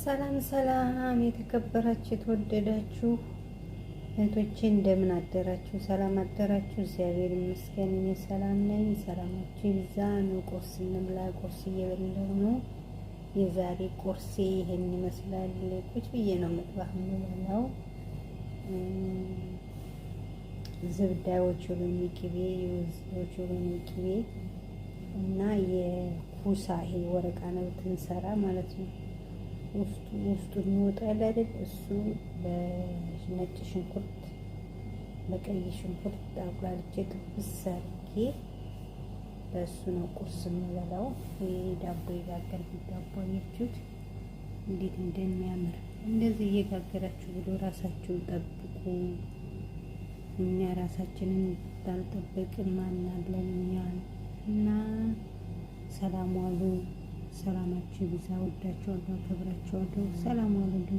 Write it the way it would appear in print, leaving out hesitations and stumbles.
ሰላም ሰላም የተከበራችሁ የተወደዳችሁ እህቶቼ እንደምን አደራችሁ? ሰላም አደራችሁ? እግዚአብሔር ይመስገን እኔ ሰላም ነኝ። ሰላማችሁ ይብዛ። ነው ቁርስ እንብላ። ቁርስ እየበላሁ ነው። የዛሬ ቁርሴ ይሄን ይመስላል። ቁጭ ብዬ ነው መጥባህ የምበላው። ዝብዳ ወቾሎኒ ቅቤ፣ ወቾሎኒ ቅቤ እና የኩሳ ይሄ ወረቃ ነው ትንሰራ ማለት ነው። ውስጡ የሚወጣል አይደል? እሱ በነጭ ሽንኩርት በቀይ ሽንኩርት አቁላልቼ ጥብስ አድርጌ በእሱ ነው ቁርስ የምበላው። ዳቦ የጋገርኩት ዳቦ አያችሁት እንዴት እንደሚያምር። እንደዚህ እየጋገራችሁ ብሎ ራሳችሁን ጠብቁ። እኛ ራሳችንን ባልጠበቅን ማናለን እኛን እና ሰላም ዋሉ። ሰላማችሁ ይብዛ። ወዳችኋለሁ፣ አከብራችኋለሁ። ሰላም ዋሉ።